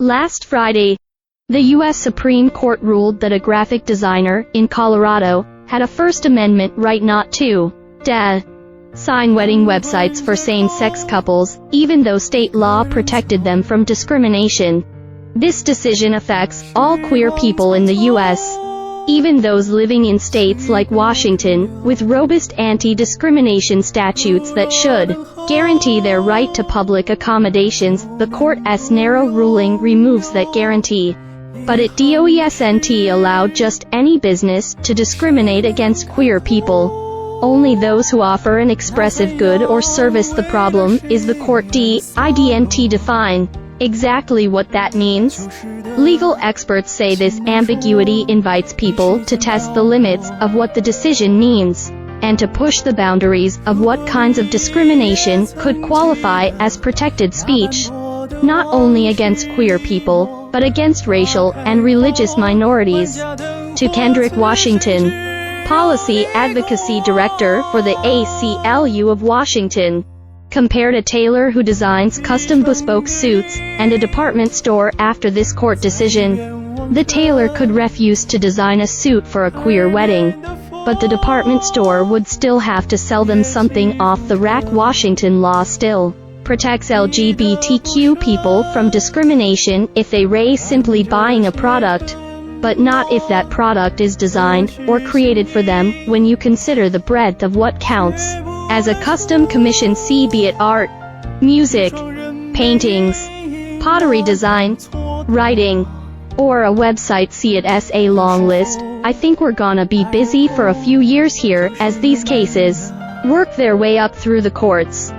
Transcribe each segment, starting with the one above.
Last Friday, the U.S. Supreme Court ruled that a graphic designer in Colorado had a First Amendment right not to sign wedding websites for same-sex couples, even though state law protected them from discrimination. This decision affects all queer people in the U.S., even those living in states like Washington, with robust anti-discrimination statutes that should guarantee their right to public accommodations. The court's narrow ruling removes that guarantee. But it doesn't allow just any business to discriminate against queer people. Only those who offer an expressive good or service. The problem is the court didn't define exactly what that means. Legal experts say this ambiguity invites people to test the limits of what the decision means, and to push the boundaries of what kinds of discrimination could qualify as protected speech, not only against queer people, but against racial and religious minorities. To Kendrick Washington, Policy Advocacy Director for the ACLU of Washington, compared a tailor who designs custom bespoke suits and a department store after this court decision. The tailor could refuse to design a suit for a queer wedding, but the department store would still have to sell them something off the rack. Washington law still protects LGBTQ people from discrimination if they race simply buying a product, but not if that product is designed or created for them. When you consider the breadth of what counts as a custom commission, be it art, music, paintings, pottery design, writing, or a website, see it as a long list, I think we're gonna be busy for a few years here as these cases work their way up through the courts.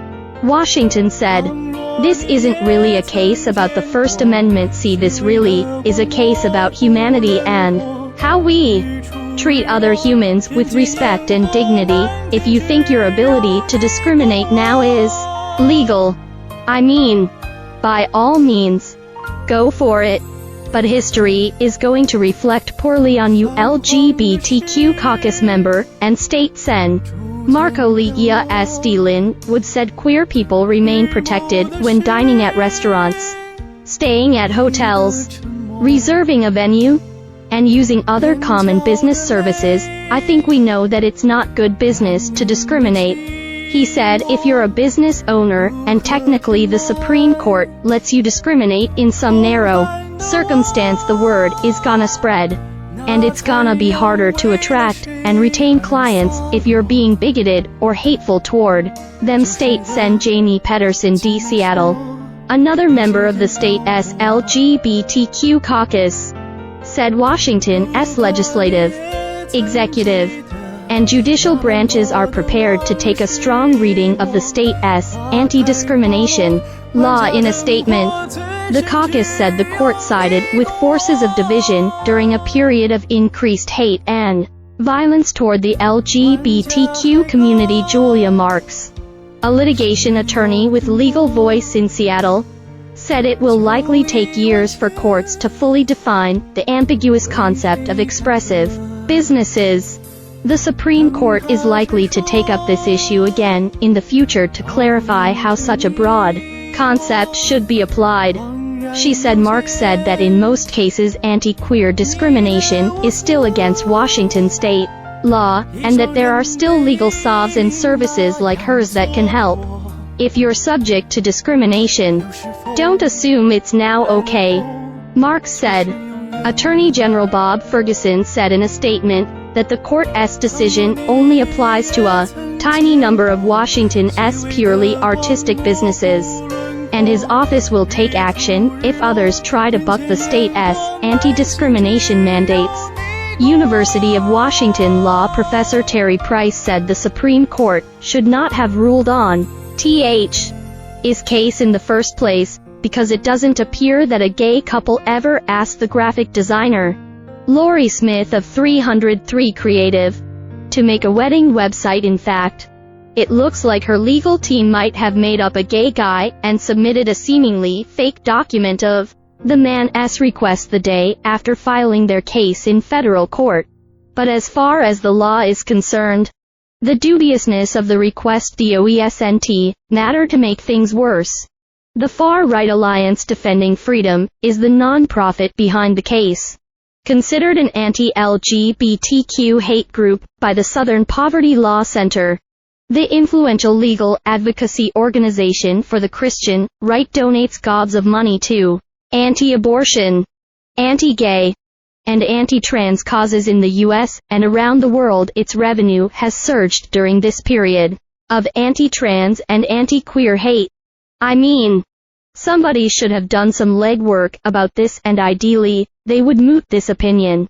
Washington said, "This isn't really a case about the First Amendment. This really is a case about humanity and how we treat other humans with respect and dignity. If you think your ability to discriminate now is legal, I mean, by all means, go for it. But history is going to reflect poorly on you." LGBTQ caucus member and state Sen. Marco Ligia S. Linwood said queer people remain protected when dining at restaurants, staying at hotels, reserving a venue, and using other common business services. "I think we know that it's not good business to discriminate," he said. "If you're a business owner, and technically the Supreme Court lets you discriminate in some narrow circumstance, the word is gonna spread. And it's gonna be harder to attract and retain clients if you're being bigoted or hateful toward them." State Sen. Jamie Pedersen D. Seattle, another member of the state's LGBTQ caucus, said Washington's legislative, executive, and judicial branches are prepared to take a strong reading of the state's anti-discrimination law. In a statement, the caucus said the court sided with forces of division during a period of increased hate and violence toward the LGBTQ community. Julia Marks, a litigation attorney with Legal Voice in Seattle, said it will likely take years for courts to fully define the ambiguous concept of expressive businesses. The Supreme Court is likely to take up this issue again in the future to clarify how such a broad concept should be applied. She said. Marks said that in most cases anti-queer discrimination is still against Washington state law, and that there are still legal salves and services like hers that can help. If you're subject to discrimination, don't assume it's now okay, Marks said. Attorney General Bob Ferguson said in a statement that the court's decision only applies to a tiny number of Washington's purely artistic businesses, and his office will take action if others try to buck the state's anti-discrimination mandates. University of Washington law professor Terry Price said the Supreme Court should not have ruled on his case in the first place, because it doesn't appear that a gay couple ever asked the graphic designer, Lori Smith of 303 Creative, to make a wedding website. In fact, it looks like her legal team might have made up a gay guy and submitted a seemingly fake document of the man's request the day after filing their case in federal court. But as far as the law is concerned, the dubiousness of the request doesn't matter. To make things worse, The far-right Alliance Defending Freedom is the non-profit behind the case. Considered an anti-LGBTQ hate group by the Southern Poverty Law Center, the influential legal advocacy organization for the Christian right donates gobs of money to anti-abortion, anti-gay, and anti-trans causes in the U.S. and around the world. Its revenue has surged during this period of anti-trans and anti-queer hate. I mean, somebody should have done some legwork about this, and ideally, they would moot this opinion.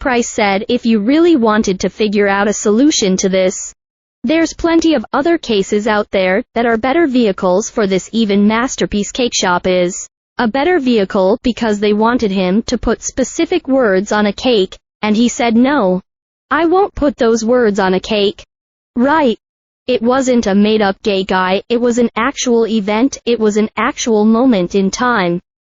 Price said if you really wanted to figure out a solution to this, there's plenty of other cases out there that are better vehicles for this. Even Masterpiece Cake Shop is a better vehicle because they wanted him to put specific words on a cake, and he said no. I won't put those words on a cake. Right. It wasn't a made-up gay guy, it was an actual event, it was an actual moment in time.